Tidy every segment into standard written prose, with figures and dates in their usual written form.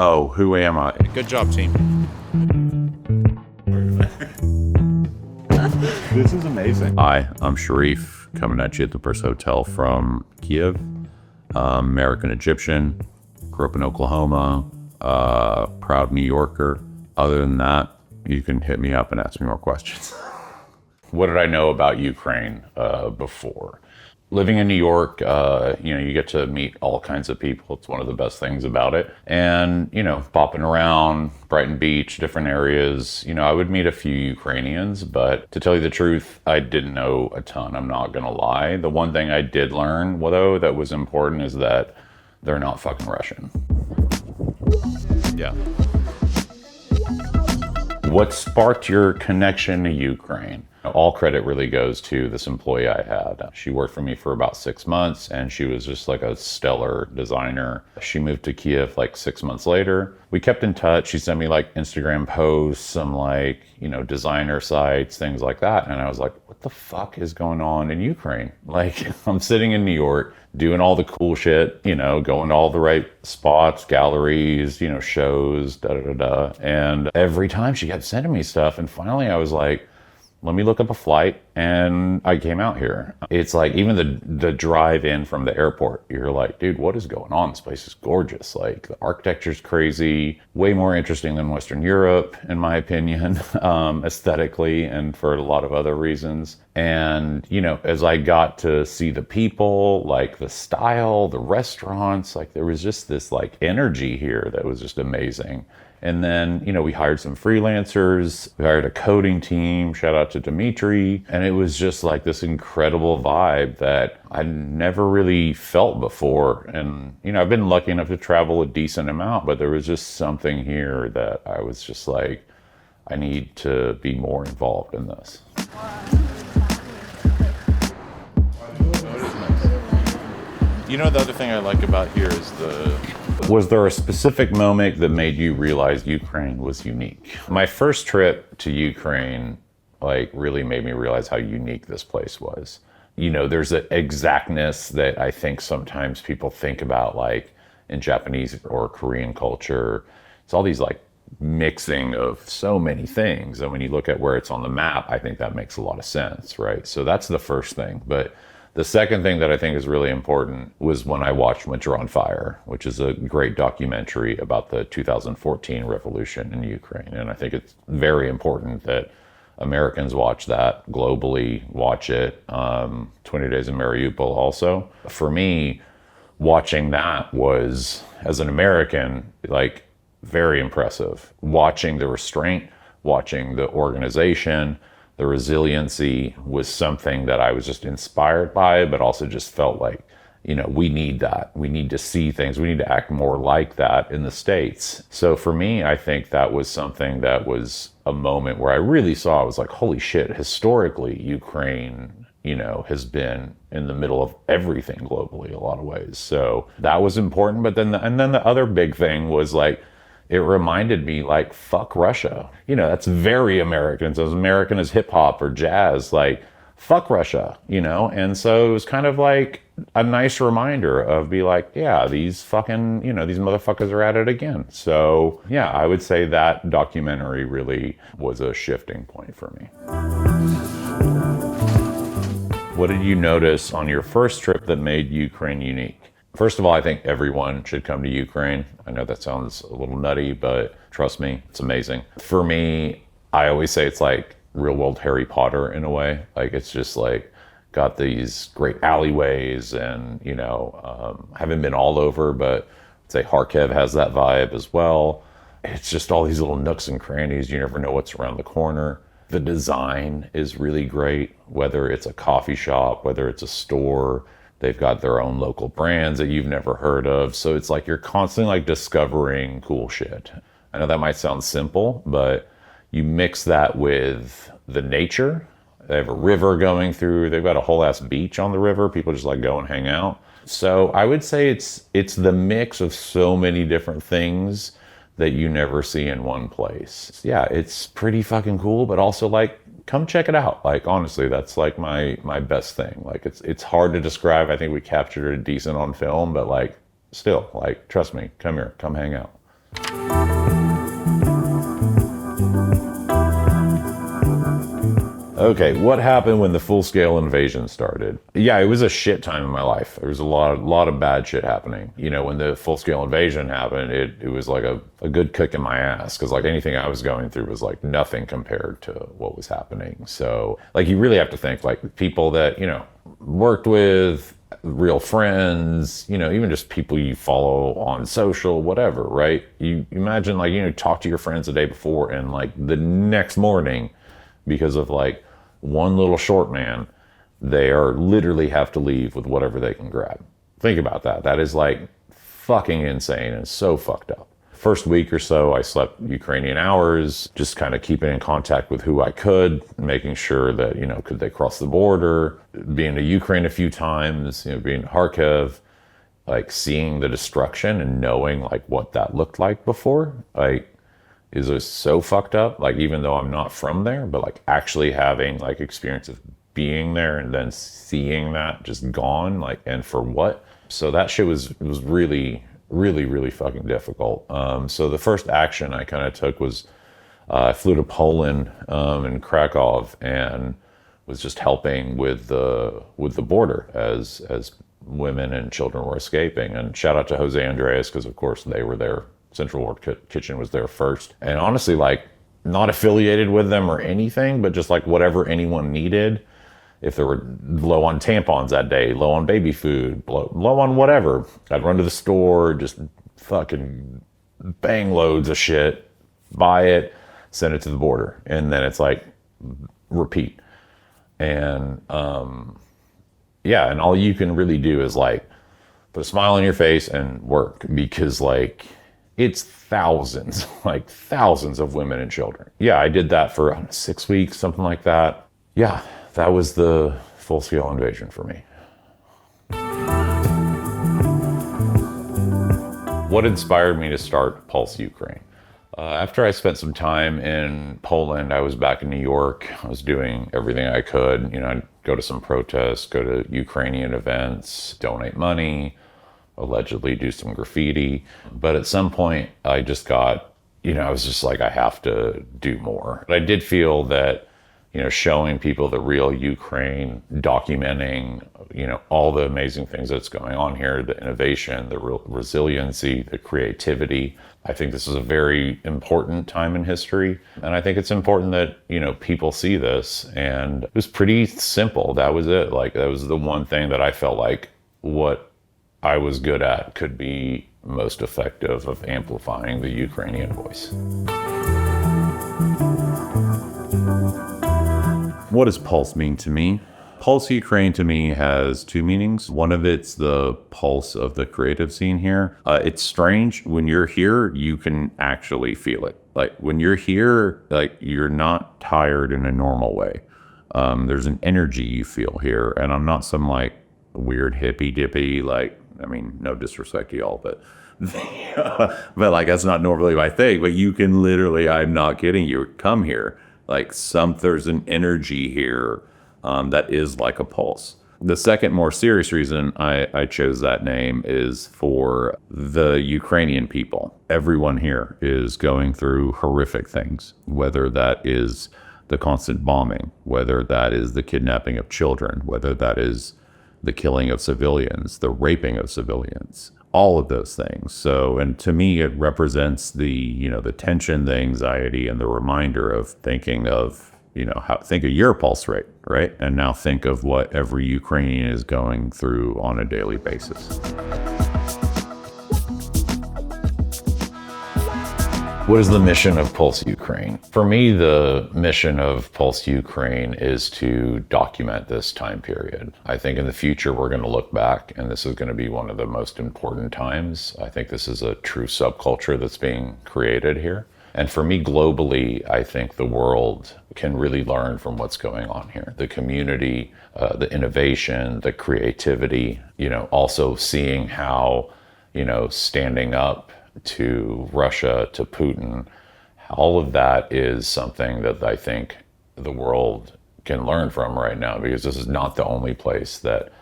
Oh, who am I? Good job, team. This is amazing. Hi, I'm Sherif, coming at you at the Purse Hotel from Kiev. American Egyptian, grew up in Oklahoma, proud New Yorker. Other than that, you can hit me up and ask me more questions. What did I know about Ukraine before? Living in New York, you get to meet all kinds of people. It's one of the best things about it. And, popping around Brighton Beach, different areas, I would meet a few Ukrainians, but to tell you the truth, I didn't know a ton. I'm not going to lie. The one thing I did learn, though, that was important is that they're not fucking Russian. Yeah. What sparked your connection to Ukraine? All credit really goes to this employee I had. She worked for me for about 6 months and she was just like a stellar designer. She moved to Kiev like 6 months later. We kept in touch. She sent me like Instagram posts, some designer sites, things like that. And I was like, what the fuck is going on in Ukraine? Like, I'm sitting in New York doing all the cool shit, going to all the right spots, galleries, shows, da-da-da-da. And every time she kept sending me stuff. And finally I was like, let me look up a flight, and I came out here. It's like, even the drive in from the airport, you're like, dude, what is going on? This place is gorgeous. Like, the architecture's crazy, way more interesting than Western Europe, in my opinion, aesthetically and for a lot of other reasons. And, as I got to see the people, like the style, the restaurants, like there was just this like energy here that was just amazing. And then, we hired some freelancers, we hired a coding team, shout out to Dimitri. And it was just like this incredible vibe that I never really felt before. And, I've been lucky enough to travel a decent amount, but there was just something here that I was just like, I need to be more involved in this. The other thing I like about here is Was there a specific moment that made you realize Ukraine was unique? My first trip to Ukraine, really made me realize how unique this place was. There's an exactness that I think sometimes people think about, like in Japanese or Korean culture. It's all these mixing of so many things. And when you look at where it's on the map, I think that makes a lot of sense, right? So that's the first thing. But the second thing that I think is really important was when I watched Winter on Fire, which is a great documentary about the 2014 revolution in Ukraine. And I think it's very important that Americans watch that, globally watch it. 20 Days in Mariupol also. For me, watching that was, as an American, very impressive. Watching the restraint, watching the organization, the resiliency was something that I was just inspired by, but also just felt like, we need that. We need to see things. We need to act more like that in the States. So for me, I think that was something that was a moment where I really saw, I was like, holy shit, historically, Ukraine, has been in the middle of everything globally, a lot of ways. So that was important. But then, the other big thing was it reminded me, fuck Russia. That's very American. It's as American as hip hop or jazz, fuck Russia, And so it was kind of like a nice reminder of these fucking, these motherfuckers are at it again. So yeah, I would say that documentary really was a shifting point for me. What did you notice on your first trip that made Ukraine unique? First of all, I think everyone should come to Ukraine. I know that sounds a little nutty, but trust me, it's amazing. For me, I always say it's like real world Harry Potter in a way. It's just got these great alleyways and, haven't been all over, but I'd say Kharkiv has that vibe as well. It's just all these little nooks and crannies. You never know what's around the corner. The design is really great, whether it's a coffee shop, whether it's a store. They've got their own local brands that you've never heard of. So it's like you're constantly discovering cool shit. I know that might sound simple, but you mix that with the nature. They have a river going through. They've got a whole ass beach on the river. People just go and hang out. So I would say it's the mix of so many different things that you never see in one place. Yeah, it's pretty fucking cool, but also come check it out. Honestly, that's my best thing. It's hard to describe. I think we captured it decent on film, but still, trust me, come here, come hang out. Okay, what happened when the full-scale invasion started? Yeah, it was a shit time in my life. There was a lot of bad shit happening. You know, when the full-scale invasion happened, it was like a good kick in my ass, because like anything I was going through was like nothing compared to what was happening. So like you really have to think like people that, you know, worked with, real friends, you know, even just people you follow on social, whatever, right? You imagine like, you know, talk to your friends the day before and like the next morning, because of like one little short man, they are literally have to leave with whatever they can grab. Think about that. That is like fucking insane and so fucked up. First week or so, I slept Ukrainian hours, just kind of keeping in contact with who I could, making sure that, you know, could they cross the border, being to Ukraine a few times, you know, being to Kharkiv, like seeing the destruction and knowing like what that looked like before, like, is just so fucked up. Like, even though I'm not from there, but like actually having like experience of being there and then seeing that just gone, like, and for what? So that shit was really, really, really fucking difficult. So the first action I kind of took was I flew to Poland in Krakow and was just helping with the border as women and children were escaping. And shout out to Jose Andreas, because of course they were there. Central World Kitchen was there first. And honestly, like, not affiliated with them or anything, but just like whatever anyone needed. If they were low on tampons that day, low on baby food, low on whatever, I'd run to the store, just fucking bang loads of shit, buy it, send it to the border. And then it's like, repeat. And yeah, and all you can really do is like put a smile on your face and work, because like, it's thousands, like thousands of women and children. Yeah, I did that for 6 weeks, something like that. Yeah, that was the full-scale invasion for me. What inspired me to start Pulse Ukraine? After I spent some time in Poland, I was back in New York. I was doing everything I could. You know, I'd go to some protests, go to Ukrainian events, donate money, allegedly do some graffiti. But at some point I just got, you know, I was just like, I have to do more. But I did feel that, you know, showing people the real Ukraine, documenting, you know, all the amazing things that's going on here, the innovation, the real resiliency, the creativity. I think this is a very important time in history. And I think it's important that, you know, people see this. And it was pretty simple. That was it. Like, that was the one thing that I felt like what I was good at could be most effective of amplifying the Ukrainian voice. What does Pulse mean to me? Pulse Ukraine to me has two meanings. One of it's the pulse of the creative scene here. It's strange. When you're here, you can actually feel it. Like when you're here, like you're not tired in a normal way. There's an energy you feel here. And I'm not some like weird hippy dippy, like, I mean, no disrespect to y'all, but but like that's not normally my thing. But you can literally, I'm not kidding you, come here. Like there's an energy here that is like a pulse. The second more serious reason I chose that name is for the Ukrainian people. Everyone here is going through horrific things, whether that is the constant bombing, whether that is the kidnapping of children, whether that is the killing of civilians, the raping of civilians, all of those things. So, and to me, it represents the, you know, the tension, the anxiety, and the reminder of thinking of, you know, think of your pulse rate, right? And now think of what every Ukrainian is going through on a daily basis. What is the mission of Pulse Ukraine? For me, the mission of Pulse Ukraine is to document this time period. I think in the future, we're going to look back and this is going to be one of the most important times. I think this is a true subculture that's being created here. And for me, globally, I think the world can really learn from what's going on here. The community, the innovation, the creativity, you know, also seeing how, you know, standing up to Russia, to Putin, all of that is something that I think the world can learn from right now, because this is not the only place that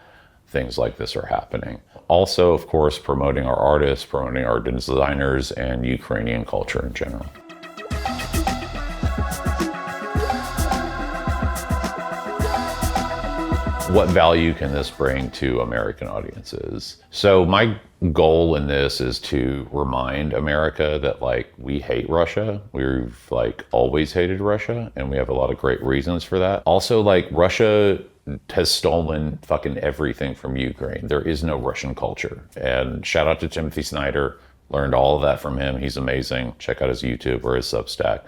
things like this are happening. Also, of course, promoting our artists, promoting our designers, and Ukrainian culture in general. What value can this bring to American audiences? So my goal in this is to remind America that like we hate Russia. We've like always hated Russia, and we have a lot of great reasons for that. Also, like Russia has stolen fucking everything from Ukraine. There is no Russian culture. And shout out to Timothy Snyder. Learned all of that from him. He's amazing. Check out his YouTube or his Substack.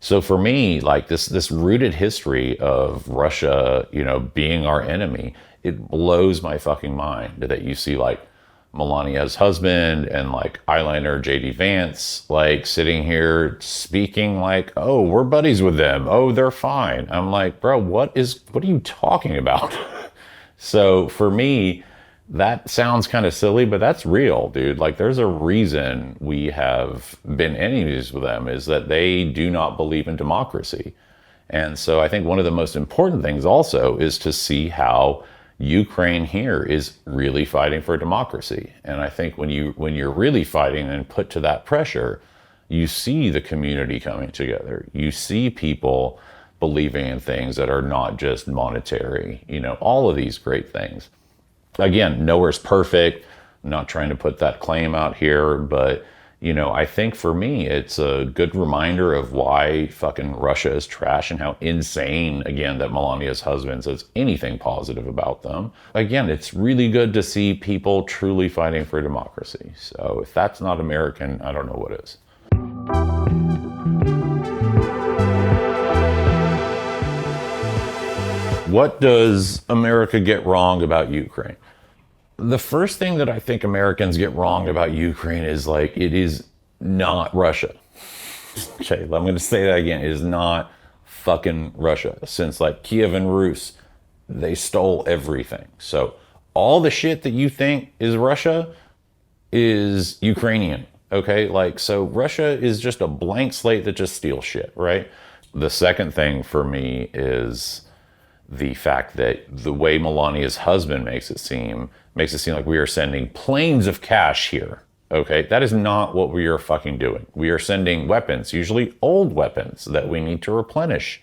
So for me, like this rooted history of Russia, you know, being our enemy, it blows my fucking mind that you see like Melania's husband and like eyeliner JD Vance, like sitting here speaking like, oh, we're buddies with them. Oh, they're fine. I'm like, bro, what are you talking about? So for me, that sounds kind of silly, but that's real, dude. Like there's a reason we have been enemies with them, is that they do not believe in democracy. And so I think one of the most important things also is to see how Ukraine here is really fighting for democracy. And I think when you're really fighting and put to that pressure, you see the community coming together. You see people believing in things that are not just monetary, you know, all of these great things. Again, nowhere's perfect. I'm not trying to put that claim out here, but you know, I think for me, it's a good reminder of why fucking Russia is trash and how insane, again, that Melania's husband says anything positive about them. Again, it's really good to see people truly fighting for democracy. So if that's not American, I don't know what is. What does America get wrong about Ukraine? The first thing that I think Americans get wrong about Ukraine is like, it is not Russia. Okay, I'm going to say that again. It is not fucking Russia. Since like Kiev and Rus, they stole everything. So all the shit that you think is Russia is Ukrainian. Okay, like, so Russia is just a blank slate that just steals shit, right? The second thing for me is the fact that the way Melania's husband makes it seem like we are sending planes of cash here. Okay, that is not what we are fucking doing. We are sending weapons, usually old weapons that we need to replenish.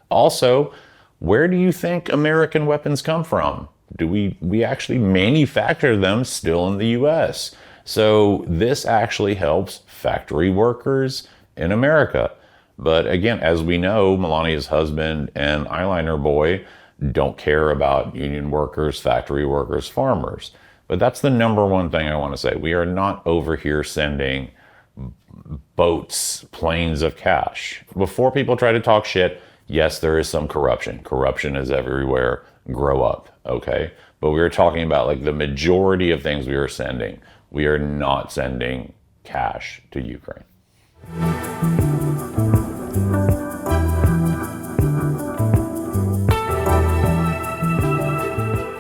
Also, where do you think American weapons come from? Do we actually manufacture them still in the US? So this actually helps factory workers in America. But again, as we know, Melania's husband and eyeliner boy don't care about union workers, factory workers, farmers. But that's the number one thing I want to say. We are not over here sending boats, planes of cash. Before people try to talk shit, yes, there is some corruption. Corruption is everywhere. Grow up, okay? But we are talking about like the majority of things we are sending. We are not sending cash to Ukraine.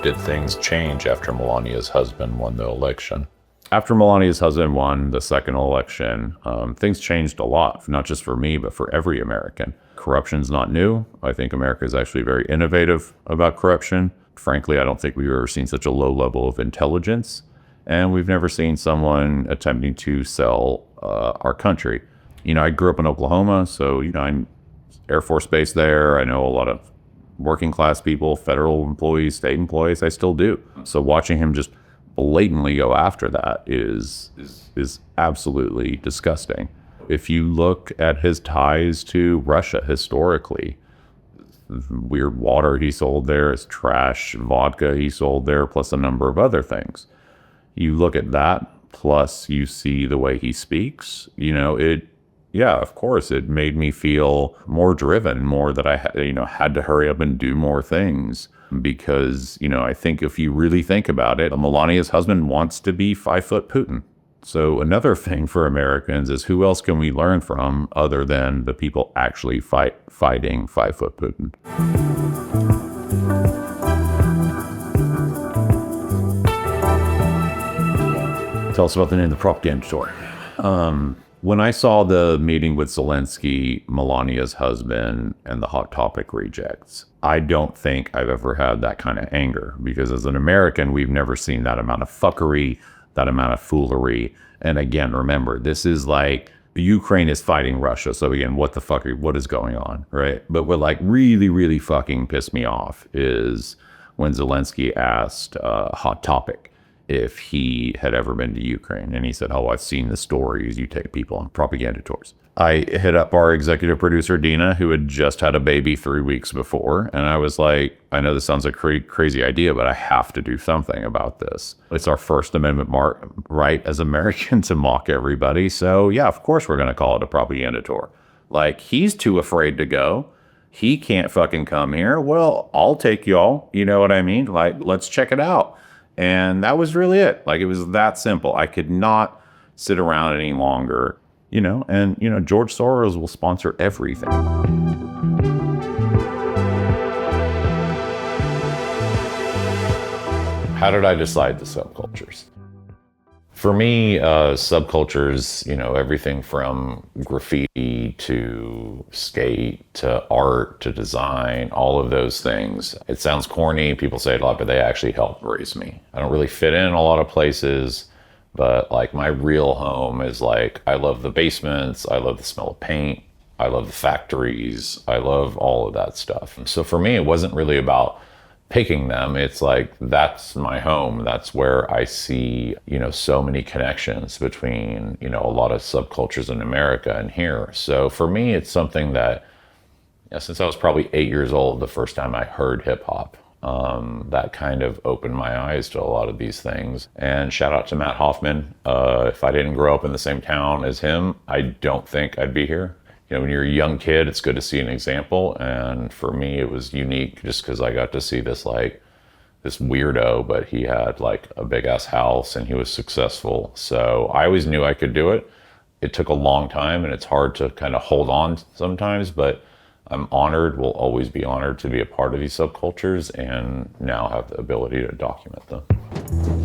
Did things change after Melania's husband won the election? After Melania's husband won the second election, things changed a lot, not just for me, but for every American. Corruption's not new. I think America is actually very innovative about corruption. Frankly, I don't think we've ever seen such a low level of intelligence, and we've never seen someone attempting to sell our country. You know, I grew up in Oklahoma, so, you know, I'm Air Force Base there. I know a lot of working class people, federal employees, state employees. I still do. So watching him just blatantly go after that is absolutely disgusting. If you look at his ties to Russia historically, weird water he sold there, his trash vodka he sold there, plus a number of other things. You look at that, plus you see the way he speaks, you know, yeah, of course, it made me feel more driven, more that I had to hurry up and do more things. Because, you know, I think if you really think about it, Melania's husband wants to be 5-foot Putin. So another thing for Americans is, who else can we learn from other than the people actually fighting 5-foot Putin? Tell us about the name of the propaganda store. When I saw the meeting with Zelensky, Melania's husband, and the Hot Topic rejects, I don't think I've ever had that kind of anger, because as an American, we've never seen that amount of fuckery, that amount of foolery. And again, remember, this is like Ukraine is fighting Russia. So again, what the fuck, what is going on, right? But what like really, really fucking pissed me off is when Zelensky asked Hot Topic if he had ever been to Ukraine. And he said, oh, I've seen the stories. You take people on propaganda tours. I hit up our executive producer, Dina, who had just had a baby 3 weeks before. And I was like, I know this sounds like a crazy idea, but I have to do something about this. It's our First Amendment right as Americans to mock everybody. So yeah, of course we're going to call it a propaganda tour. Like, he's too afraid to go. He can't fucking come here. Well, I'll take y'all. You know what I mean? Like, let's check it out. And that was really it. Like, it was that simple. I could not sit around any longer, and, George Soros will sponsor everything. How did I decide the subcultures? For me, subcultures, everything from graffiti to skate to art to design, all of those things. It sounds corny, people say it a lot, but they actually help raise me. I don't really fit in a lot of places, but like my real home is like, I love the basements, I love the smell of paint, I love the factories, I love all of that stuff. And so for me, it wasn't really about picking them. It's like, that's my home. That's where I see, so many connections between, a lot of subcultures in America and here. So for me, it's something that, since I was probably 8 years old, the first time I heard hip hop, that kind of opened my eyes to a lot of these things. And shout out to Matt Hoffman. If I didn't grow up in the same town as him, I don't think I'd be here. When you're a young kid, it's good to see an example. And for me, it was unique just because I got to see this weirdo, but he had like a big ass house and he was successful. So I always knew I could do it. It took a long time and it's hard to kind of hold on sometimes, but I'm honored, will always be honored to be a part of these subcultures and now have the ability to document them.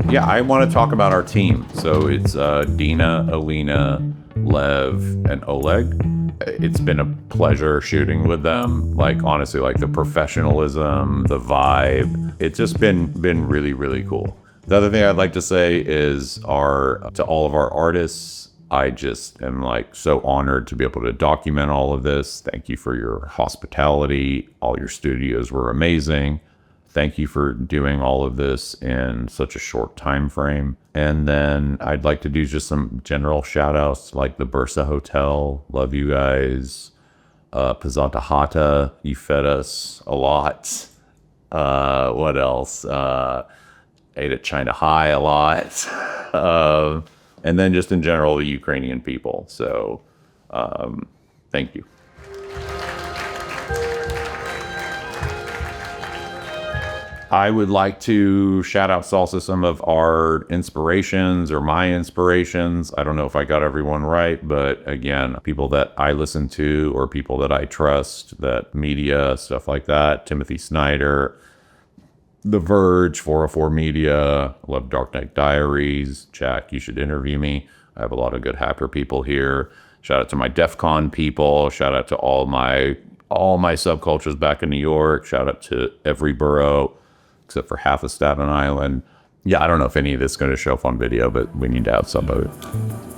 Yeah, I want to talk about our team. So it's Dina, Alina, Lev, and Oleg. It's been a pleasure shooting with them. Like, honestly, like the professionalism, the vibe, it's just been really, really cool. The other thing I'd like to say is to all of our artists, I just am like so honored to be able to document all of this. Thank you for your hospitality. All your studios were amazing. Thank you for doing all of this in such a short time frame. And then I'd like to do just some general shout outs, like the Bursa Hotel. Love you guys. Pazanta Hata, you fed us a lot. What else? Ate at China High a lot. And then just in general, the Ukrainian people. So thank you. I would like to shout out also some of our inspirations or my inspirations. I don't know if I got everyone right, but again, people that I listen to or people that I trust, that media, stuff like that. Timothy Snyder, The Verge, 404 Media, love Dark Knight Diaries. Jack, you should interview me. I have a lot of good hacker people here. Shout out to my DEF CON people. Shout out to all my subcultures back in New York. Shout out to every borough except for half of Staten Island. Yeah, I don't know if any of this is going to show up on video, but we need to have some of it.